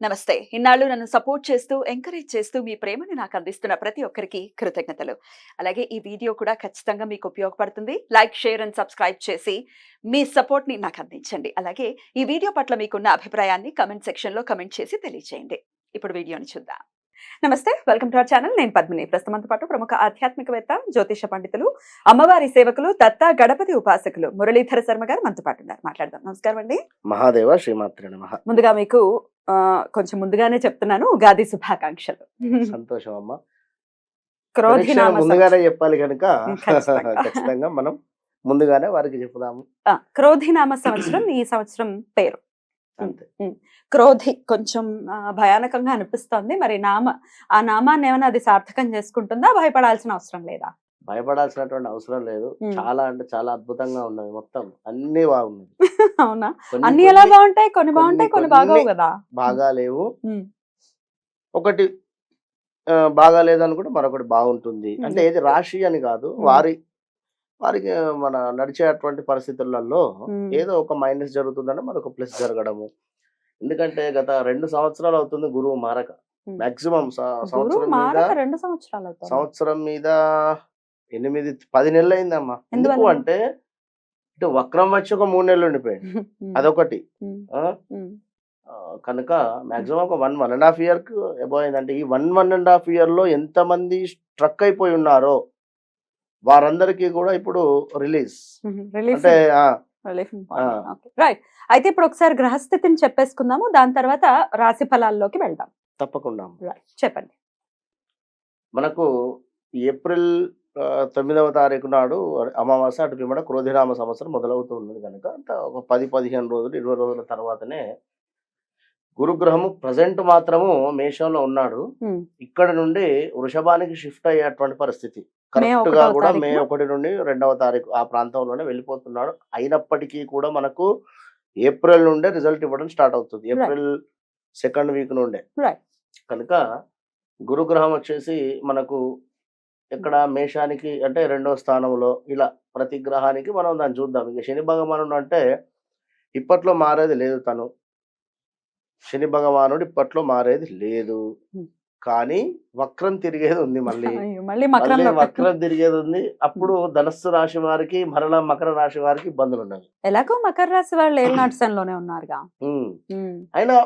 నమస్తే. ఇన్నాళ్ళు నన్ను సపోర్ట్ చేస్తూ, ఎంకరేజ్ చేస్తూ మీ ప్రేమను నాకు అందిస్తున్న ప్రతి ఒక్కరికి కృతజ్ఞతలు. అలాగే ఈ వీడియో కూడా ఖచ్చితంగా మీకు ఉపయోగపడుతుంది. లైక్, షేర్ అండ్ సబ్స్క్రైబ్ చేసి మీ సపోర్ట్‌ని నాకు అందించండి. అలాగే ఈ వీడియో పట్ల మీకున్న అభిప్రాయాన్ని కామెంట్ సెక్షన్‌లో కామెంట్ చేసి తెలియజేయండి. ఇప్పుడు వీడియోని చూద్దాం. నమస్తే. Welcome to our channel. నేను పద్మిని. ప్రస్తుతం మనతో పాటు ప్రముఖ ఆధ్యాత్మికవేత్త, జ్యోతిష పండితులు, అమ్మవారి సేవకులు, దత్త గణపతి ఉపాసకులు మురళీధర శర్మ గారు మనతో పాటు ఉన్నారు. మాట్లాడదాం. నమస్కారం అండి. మహాదేవ శ్రీమాత్రే నమః. ముందుగా మీకు కొంచెం ముందుగానే చెప్తున్నాను, ఉగాది శుభాకాంక్షలు. సంతోషం అమ్మ. క్రోధినామ ముందుగానే చెప్పాలి కనుక ఖచ్చితంగా. ఖచ్చితంగా మనం ముందుగానే వారికి చెప్పుదాము. క్రోధినామ సంవత్సరం ఈ సంవత్సరం పేరు. అంతే. క్రోధి కొంచెం భయానకంగా అనిపిస్తోంది. మరి ఆ నామాన్ని ఏమైనా అది సార్థకం చేసుకుంటుందా? భయపడాల్సిన అవసరం లేదా? భయపడాల్సినటువంటి అవసరం లేదు. చాలా అంటే చాలా అద్భుతంగా ఉన్నది. మొత్తం అన్ని బాగున్నది. అవునా? అన్ని ఎలా బాగుంటాయి? కొన్ని బాగుంటాయి, కొన్ని బాగోవు కదా. బాగా లేవు. ఒకటి బాగా లేదనుకుంటే మరొకటి బాగుంటుంది. అంటే ఏది రాశి అని కాదు, వారికి మన నడిచేటువంటి పరిస్థితులలో ఏదో ఒక మైనస్ జరుగుతుందంటే మరొక ప్లస్ జరగడము. ఎందుకంటే గత 2 సంవత్సరాలు అవుతుంది గురువు మారక. మాక్సిమం సంవత్సరం మీద 8-10 నెలలు అయిందమ్మా. ఎందుకు అంటే ఇటు వక్రం వచ్చి ఒక 3 నెలలు ఉండిపోయింది. అదొకటి. కనుక మాక్సిమం ఒక 1.5 year అబౌవ్ అయిందంటే ఈ 1.5 year లో ఎంతమంది స్ట్రక్ అయిపోయి ఉన్నారో వారందరికీ కూడా ఇప్పుడు రిలీజ్ అంటే రైట్. అయితే ఇప్పుడు ఒకసారి గ్రహస్థితిని చెప్పేసుకుందాము, దాని తర్వాత రాశి ఫలాల్లోకి వెళ్దాం. తప్పకుండా చెప్పండి. మనకు ఏప్రిల్ 9వ తారీఖు నాడు అమావాస్య, అటు పిమ్మట క్రోధినామ సంవత్సరం మొదలవుతూ ఉన్నది కనుక ఒక 10-15 రోజులు 20 రోజుల తర్వాతనే గురుగ్రహము ప్రజెంట్ మాత్రము మేషంలో ఉన్నాడు. ఇక్కడ నుండి వృషభానికి షిఫ్ట్ అయ్యేటువంటి పరిస్థితి. కరెక్ట్ గా కూడా మే 1 నుండి 2వ తారీఖు ఆ ప్రాంతంలోనే వెళ్ళిపోతున్నాడు. అయినప్పటికీ కూడా మనకు ఏప్రిల్ నుండే రిజల్ట్ ఇవ్వడం స్టార్ట్ అవుతుంది. ఏప్రిల్ 2nd వీక్ నుండే. కనుక గురుగ్రహం వచ్చేసి మనకు ఇక్కడ మేషానికి అంటే 2వ స్థానంలో, ఇలా ప్రతి గ్రహానికి మనం దాన్ని చూద్దాం. ఇక శని భగవానుడు అంటే ఇప్పట్లో మారేది లేదు. శని భగవానుడు ఇప్పట్లో మారేది లేదు, కానీ వక్రం తిరిగేది ఉంది. మళ్ళీ వక్రం తిరిగేది ఉంది. అప్పుడు ధనస్సు రాశి వారికి మరలా మకర రాశి వారికి ఇబ్బందులు ఉన్నాయి. ఎలాగో మకర రాశి వాళ్ళు ఏళ్ళనాటిసంలోనే ఉన్నారుగా. అయినా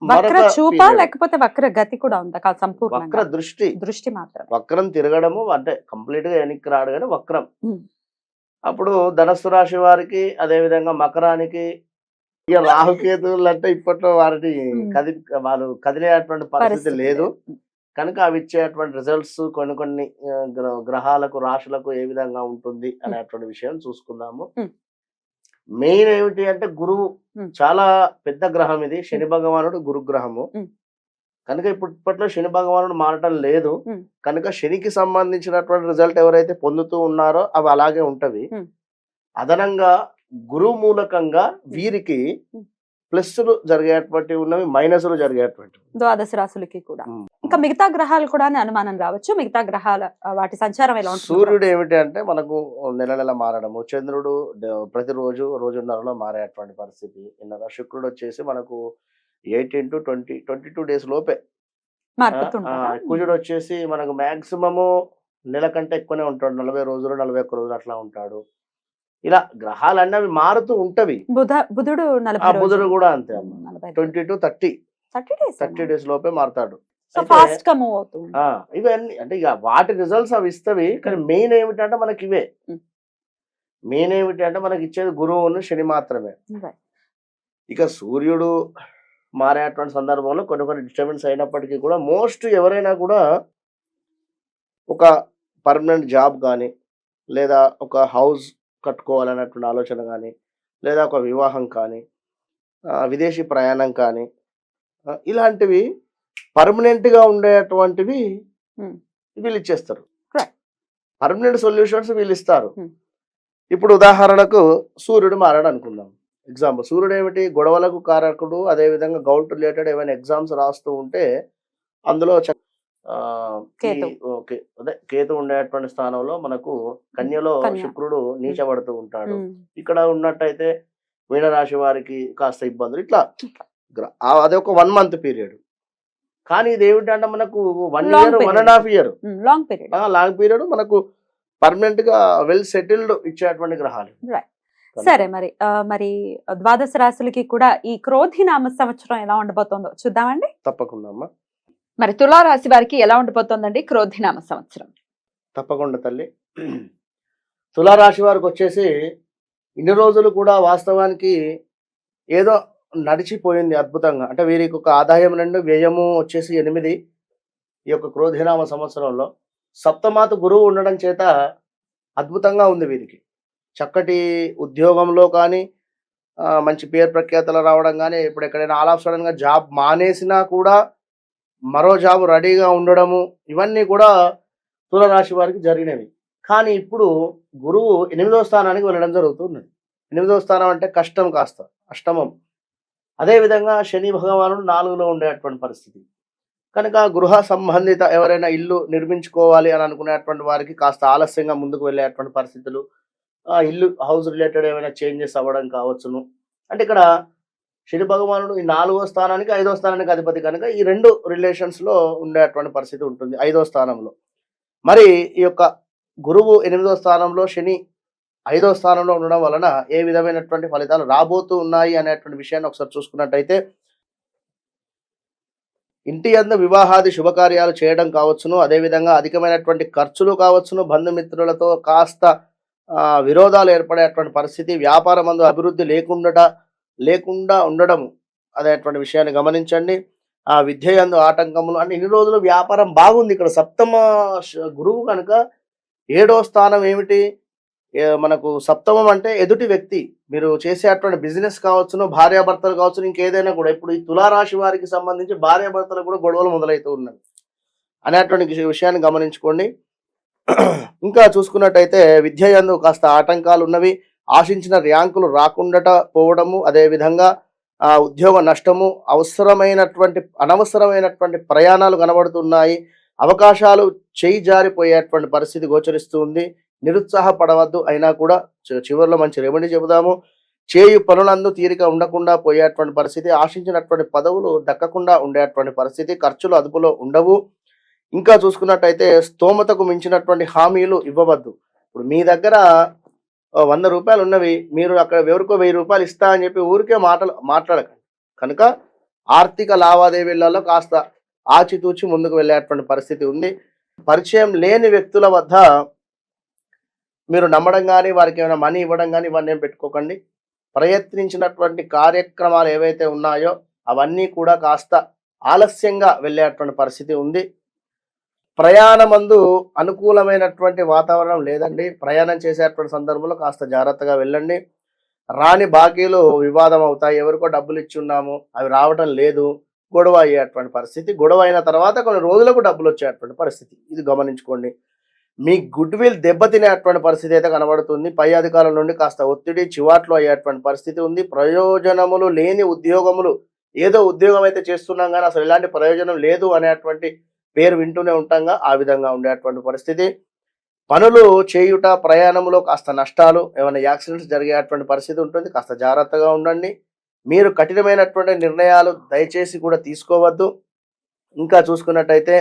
వక్ర చూప లేకపోతే వక్ర గతి కూడా ఉందా? సంపూర్ణ వక్ర దృష్టి మాత్రం. వక్రం తిరగడము అంటే కంప్లీట్ గా వెనక్కి రాడు కానీ వక్రం. అప్పుడు ధనస్సు రాశి వారికి, అదే విధంగా మకరానికి, ఇక రాహుకేతువులు అంటే ఇప్పట్లో వారిని వారు కదిలేటువంటి పరిస్థితి లేదు కనుక అవి ఇచ్చేటువంటి రిజల్ట్స్ కొన్ని గ్రహాలకు, రాశులకు ఏ విధంగా ఉంటుంది అనేటువంటి విషయం చూసుకుందాము. మెయిన్ ఏమిటి అంటే గురువు చాలా పెద్ద గ్రహం ఇది. శని భగవానుడు గురుగ్రహము కనుక ఇప్పట్లో శని భగవానుడు మారటం లేదు కనుక శనికి సంబంధించినటువంటి రిజల్ట్ ఎవరైతే పొందుతూ ఉన్నారో అవి అలాగే ఉంటవి. అదనంగా గురువు మూలకంగా వీరికి ప్లస్లు జరిగేటువంటి ఉన్నవి, మైనస్లు జరిగేటువంటి ద్వాదశ రాశులకి కూడా. ఇంకా మిగతా గ్రహాలు కూడా అనుమానం రావచ్చు. మిగతా గ్రహాల వాటి సంచారం ఎలా ఉంటుంది? సూర్యుడు ఏమిటి అంటే మనకు నెల మారడము, చంద్రుడు ప్రతిరోజు రోజున్నరలో మారేటువంటి పరిస్థితి. శుక్రుడు వచ్చేసి మనకు 18 to 22 days లోపే. కుజుడు వచ్చేసి మనకు మాక్సిమము నెల కంటే ఎక్కువనే ఉంటాడు. 40 రోజులు 41 రోజులు అట్లా ఉంటాడు. ఇలా గ్రహాలన్నీ అవి మారుతూ ఉంటవి. బుధుడు కూడా అంతే. 20 to 30 days లోపే మారుతాడు. ఇవన్నీ అంటే ఇక వాటి రిజల్ట్స్ అవి ఇస్తవి. కానీ మెయిన్ ఏమిటంటే మనకి ఇవే. మెయిన్ ఏమిటి అంటే మనకి ఇచ్చేది గురువును శని మాత్రమే. ఇక సూర్యుడు మారేటువంటి సందర్భంలో కొన్ని డిస్టర్బెన్స్ అయినప్పటికీ కూడా మోస్ట్ ఎవరైనా కూడా ఒక పర్మనెంట్ జాబ్ కానీ, లేదా ఒక హౌస్ కట్టుకోవాలన్నటువంటి ఆలోచన కానీ, లేదా ఒక వివాహం కానీ, విదేశీ ప్రయాణం కానీ, ఇలాంటివి పర్మనెంట్ గా ఉండేటువంటివి వీళ్ళు ఇచ్చేస్తారు. పర్మనెంట్ సొల్యూషన్స్ వీళ్ళు ఇస్తారు. ఇప్పుడు ఉదాహరణకు సూర్యుడు మారాడు అనుకుందాం. ఎగ్జాంపుల్, సూర్యుడు ఏమిటి? గొడవలకు కారకుడు. అదే విధంగా గౌట్ రిలేటెడ్ ఏమైనా ఎగ్జామ్స్ రాస్తూ ఉంటే అందులో కేతు ఉండేటువంటి స్థానంలో మనకు కన్యలో శుక్రుడు నీచబడుతూ ఉంటాడు. ఇక్కడ ఉన్నట్టయితే మీనరాశి వారికి కాస్త ఇబ్బందులు. ఇట్లా అదొక 1 మంత్ పీరియడ్. కానీ ఇది ఏమిటంటే మనకు 1 long year, period 1 ½ year long period long period మనకు పర్మనెంట్‌గా వెల్ సెటిల్డ్ ఇచ్చేటువంటి గ్రహాలు. రైట్. కనుక సరే మరి ద్వాదశ రాశులకి కూడా ఈ క్రోధినామ సంవత్సరం ఎలా ఉండబోతుందో చూద్దామండి. తప్పకుండా అమ్మా. మరి తులా రాశి వారికి ఎలా ఉండబోతోందండి క్రోధినామ సంవత్సరం? తప్పకుండా తల్లి. తులారాశి వారికొచ్చేసి ఇన్ని రోజులు కూడా వాస్తవానికి ఏదో నడిచిపోయింది అద్భుతంగా. అంటే వీరికి ఒక ఆదాయం 2, వ్యయము వచ్చేసి 8 ఈ యొక్క క్రోధినామ సంవత్సరంలో. సప్తమాతు గురువు ఉండడం చేత అద్భుతంగా ఉంది వీరికి. చక్కటి ఉద్యోగంలో కానీ మంచి పేరు ప్రఖ్యాతలు రావడం కానీ, ఇప్పుడు ఎక్కడైనా ఆల్ ఆఫ్ సడన్‌గా జాబ్ మానేసినా కూడా మరో జాబ్ రెడీగా ఉండడము, ఇవన్నీ కూడా తులారాశి వారికి జరిగినవి. కానీ ఇప్పుడు గురువు 8వ స్థానానికి వెళ్ళడం జరుగుతున్నది. 8వ స్థానం అంటే కష్టం కాస్త అష్టమం. అదేవిధంగా శని భగవానుడు 4లో ఉండేటువంటి పరిస్థితి. కనుక గృహ సంబంధిత ఎవరైనా ఇల్లు నిర్మించుకోవాలి అని అనుకునేటువంటి వారికి కాస్త ఆలస్యంగా ముందుకు వెళ్ళేటువంటి పరిస్థితులు, ఇల్లు హౌస్ రిలేటెడ్ ఏమైనా చేంజెస్ అవ్వడం కావచ్చును. అంటే ఇక్కడ శని భగవానుడు ఈ 4వ స్థానానికి 5వ స్థానానికి అధిపతి కనుక ఈ 2 రిలేషన్స్‌లో ఉండేటువంటి పరిస్థితి ఉంటుంది 5వ స్థానంలో. మరి ఈ యొక్క గురువు 8వ స్థానంలో, శని 5వ స్థానంలో ఉండడం వలన ఏ విధమైనటువంటి ఫలితాలు రాబోతూ ఉన్నాయి అనేటువంటి విషయాన్ని ఒకసారి చూసుకున్నట్టయితే, ఇంటి యందు వివాహాది శుభకార్యాలు చేయడం కావచ్చును, అదేవిధంగా అధికమైనటువంటి ఖర్చులు కావచ్చును, బంధుమిత్రులతో కాస్త విరోధాలు ఏర్పడేటువంటి పరిస్థితి, వ్యాపారమందు అభివృద్ధి లేకుండా ఉండడము అనేటువంటి విషయాన్ని గమనించండి. విద్య యందు ఆటంకములు అంటే ఇన్ని రోజులు వ్యాపారం బాగుంది. ఇక్కడ సప్తమ గురువు కనుక 7వ స్థానం ఏమిటి? మనకు సప్తమం అంటే ఎదుటి వ్యక్తి, మీరు చేసేటువంటి బిజినెస్ కావచ్చును, భార్యాభర్తలు కావచ్చును, ఇంకేదైనా కూడా. ఇప్పుడు ఈ తులారాశి వారికి సంబంధించి భార్యాభర్తలకు కూడా గొడవలు మొదలవుతూ ఉన్నాయి అనేటువంటి విషయాన్ని గమనించుకోండి. ఇంకా చూసుకున్నట్టయితే విద్య యందు కాస్త ఆటంకాలు ఉన్నవి, ఆశించిన ర్యాంకులు రాకుండా పోవడము, అదేవిధంగా ఉద్యోగ నష్టము, అనవసరమైనటువంటి ప్రయాణాలు కనబడుతున్నాయి, అవకాశాలు చేయి జారిపోయేటువంటి పరిస్థితి గోచరిస్తుంది. నిరుత్సాహపడవద్దు, అయినా కూడా చివరిలో మంచి రెమెడీ చెబుదాము. చేయు పనులందు తీరిక ఉండకుండా పోయేటువంటి పరిస్థితి, ఆశించినటువంటి పదవులు దక్కకుండా ఉండేటువంటి పరిస్థితి, ఖర్చులు అదుపులో ఉండవు. ఇంకా చూసుకున్నట్టయితే స్తోమతకు మించినటువంటి హామీలు ఇవ్వవద్దు. ఇప్పుడు మీ దగ్గర 100 రూపాయలు ఉన్నవి, మీరు అక్కడ ఎవరికో 1000 రూపాయలు ఇస్తా అని చెప్పి ఊరికే మాట్లాడకండి. కనుక ఆర్థిక లావాదేవీలలో కాస్త ఆచితూచి ముందుకు వెళ్ళేటువంటి పరిస్థితి ఉంది. పరిచయం లేని వ్యక్తుల వద్ద మీరు నమ్మడం కానీ, వారికి ఏమైనా మనీ ఇవ్వడం కానీ ఇవన్నీ ఏం పెట్టుకోకండి. ప్రయత్నించినటువంటి కార్యక్రమాలు ఏవైతే ఉన్నాయో అవన్నీ కూడా కాస్త ఆలస్యంగా వెళ్ళేటువంటి పరిస్థితి ఉంది. ప్రయాణమందు అనుకూలమైనటువంటి వాతావరణం లేదండి. ప్రయాణం చేసేటువంటి సందర్భంలో కాస్త జాగ్రత్తగా వెళ్ళండి. రాని బాకీలు వివాదం అవుతాయి. ఎవరికో డబ్బులు ఇచ్చి ఉన్నాము, అవి రావటం లేదు, గొడవ అయ్యేటువంటి పరిస్థితి. గొడవ అయిన తర్వాత కొన్ని రోజులకు డబ్బులు వచ్చేటువంటి పరిస్థితి, ఇది గమనించుకోండి. మీ గుడ్ విల్ దెబ్బతినేటువంటి పరిస్థితి అయితే కనబడుతుంది. పై అధికారుల నుండి కాస్త ఒత్తిడి, చివాట్లు అయ్యేటువంటి పరిస్థితి ఉంది. ప్రయోజనములు లేని ఉద్యోగములు, ఏదో ఉద్యోగం అయితే చేస్తున్నాం కానీ అసలు ఎలాంటి ప్రయోజనం లేదు అనేటువంటి పేరు వింటూనే ఉంటాంగా, ఆ విధంగా ఉండేటువంటి పరిస్థితి. పనులు చేయుట, ప్రయాణంలో కాస్త నష్టాలు, ఏమైనా యాక్సిడెంట్స్ జరిగేటువంటి పరిస్థితి ఉంటుంది. కాస్త జాగ్రత్తగా ఉండండి. మీరు కఠినమైనటువంటి నిర్ణయాలు దయచేసి కూడా తీసుకోవద్దు. ఇంకా చూసుకున్నట్టయితే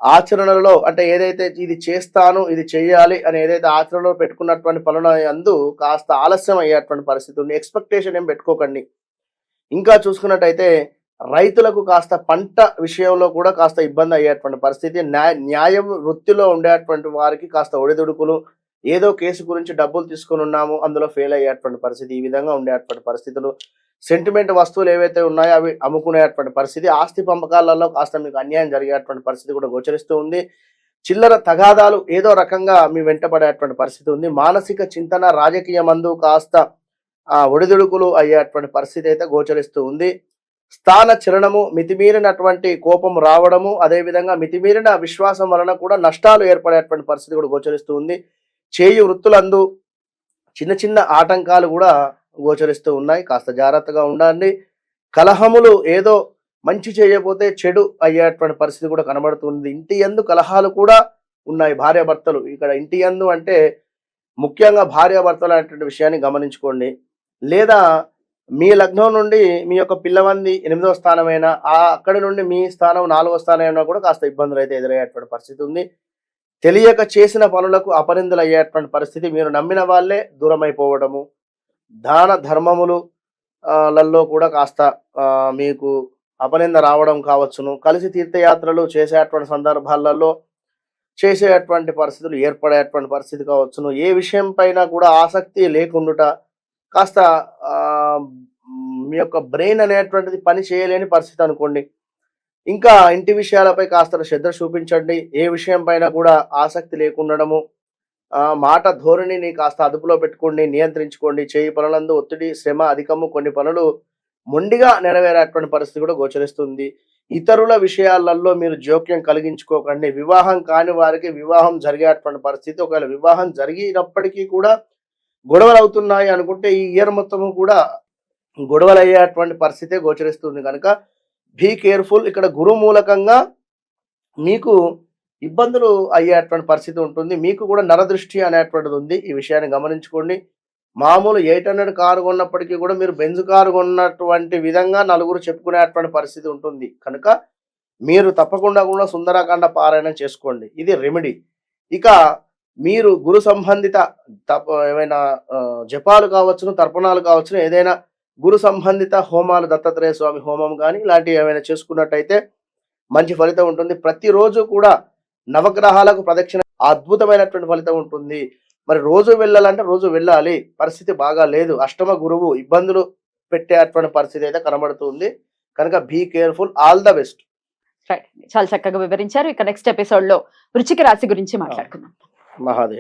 ఆచరణలో అంటే ఏదైతే ఇది చేస్తాను, ఇది చెయ్యాలి అని ఏదైతే ఆచరణలో పెట్టుకున్నటువంటి పనుల యందు కాస్త ఆలస్యం అయ్యేటువంటి పరిస్థితి ఉంది. ఎక్స్పెక్టేషన్ ఏం పెట్టుకోకండి. ఇంకా చూసుకున్నట్టయితే రైతులకు కాస్త పంట విషయంలో కూడా కాస్త ఇబ్బంది అయ్యేటువంటి పరిస్థితి. న్యాయం వృత్తిలో ఉండేటువంటి వారికి కాస్త ఒడిదుడుకులు, ఏదో కేసు గురించి డబ్బులు తీసుకుని ఉన్నాము, అందులో ఫెయిల్ అయ్యేటువంటి పరిస్థితి, ఈ విధంగా ఉండేటువంటి పరిస్థితులు. సెంటిమెంట్ వస్తువులు ఏవైతే ఉన్నాయో అవి అమ్ముకునేటువంటి పరిస్థితి. ఆస్తి పంపకాలలో కాస్త మీకు అన్యాయం జరిగేటువంటి పరిస్థితి కూడా గోచరిస్తూ ఉంది. చిల్లర తగాదాలు ఏదో రకంగా మీ వెంటబడేటువంటి పరిస్థితి ఉంది. మానసిక చింతన, రాజకీయమందు కాస్త ఒడిదుడుకులు అయ్యేటువంటి పరిస్థితి అయితే గోచరిస్తూ ఉంది. స్థాన చలనము, మితిమీరినటువంటి కోపం రావడము, అదేవిధంగా మితిమీరిన విశ్వాసం వలన కూడా నష్టాలు ఏర్పడేటువంటి పరిస్థితి కూడా గోచరిస్తూ ఉంది. చేయు వృత్తులందు చిన్న చిన్న ఆటంకాలు కూడా గోచరిస్తూ ఉన్నాయి. కాస్త జాగ్రత్తగా ఉండండి. కలహములు, ఏదో మంచి చేయకపోతే చెడు అయ్యేటువంటి పరిస్థితి కూడా కనబడుతుంది. ఇంటి యందు కలహాలు కూడా ఉన్నాయి. భార్యాభర్తలు, ఇక్కడ ఇంటి యందు అంటే ముఖ్యంగా భార్యాభర్తలు అనేటువంటి విషయాన్ని గమనించుకోండి. లేదా మీ లగ్నం నుండి మీ యొక్క పిల్లవంది 8వ స్థానమైనా అక్కడి నుండి మీ స్థానం 4వ స్థానమైనా కూడా కాస్త ఇబ్బందులు అయితే ఎదురయ్యేటువంటి పరిస్థితి ఉంది. తెలియక చేసిన పనులకు అపనిందలు అయ్యేటువంటి పరిస్థితి, మీరు నమ్మిన వాళ్ళే దూరం అయిపోవడము, దాన ధర్మములు లలో కూడా కాస్త మీకు అపనింద రావడం కావచ్చును. కలిసి తీర్థయాత్రలు చేసేటువంటి సందర్భాలలో చేసేటువంటి పరిస్థితులు ఏర్పడేటువంటి పరిస్థితి కావచ్చును. ఏ విషయం పైన కూడా ఆసక్తి లేకుండుట, కాస్త మీ యొక్క బ్రెయిన్ అనేటువంటిది పని చేయలేని పరిస్థితి అనుకోండి. ఇంకా ఇంటి విషయాలపై కాస్త శ్రద్ధ చూపించండి. ఏ విషయం పైన కూడా ఆసక్తి లేకుండడము, మాట ధోరణిని కాస్త అదుపులో పెట్టుకోండి, నియంత్రించుకోండి. చేయి పనులందు ఒత్తిడి, శ్రమ అధికము, కొన్ని పనులు మొండిగా నెరవేరేటువంటి పరిస్థితి కూడా గోచరిస్తుంది. ఇతరుల విషయాలలో మీరు జోక్యం కలిగించుకోకండి. వివాహం కాని వారికి వివాహం జరిగేటువంటి పరిస్థితి, ఒకవేళ వివాహం జరిగినప్పటికీ కూడా గొడవలు అవుతున్నాయి అనుకుంటే ఈ ఇయర్ మొత్తము కూడా గొడవలు అయ్యేటువంటి పరిస్థితే గోచరిస్తుంది కనుక బీ కేర్ఫుల్. ఇక్కడ గురు మూలకంగా మీకు ఇబ్బందులు అయ్యేటువంటి పరిస్థితి ఉంటుంది. మీకు కూడా నరదృష్టి అనేటువంటిది ఉంది. ఈ విషయాన్ని గమనించుకోండి. మామూలు 800 కారు కొన్నప్పటికీ కూడా మీరు బెంజ్ కారు కొన్నటువంటి విధంగా నలుగురు చెప్పుకునేటువంటి పరిస్థితి ఉంటుంది కనుక మీరు తప్పకుండా కూడా సుందరకాండ పారాయణం చేసుకోండి. ఇది రెమెడీ. ఇక మీరు గురు సంబంధిత ఏమైనా జపాలు కావచ్చును, తర్పణాలు కావచ్చును, ఏదైనా గురు సంబంధిత హోమాలు, దత్తాత్రేయ స్వామి హోమం కానీ ఇలాంటివి ఏమైనా చేసుకున్నట్టయితే మంచి ఫలితం ఉంటుంది. ప్రతిరోజు కూడా నవగ్రహాలకు ప్రదక్షిణ, అద్భుతమైనటువంటి ఫలితం ఉంటుంది. మరి రోజు వెళ్ళాలంటే రోజు వెళ్ళాలి. పరిస్థితి బాగా లేదు, అష్టమ గురువు ఇబ్బందులు పెట్టేటువంటి పరిస్థితి అయితే కనబడుతుంది కనుక be careful. All the best. చాలా చక్కగా వివరించారు. ఇక నెక్స్ట్ ఎపిసోడ్ లో వృశ్చిక రాశి గురించి మాట్లాడుకుందాం. మహాదేవ్.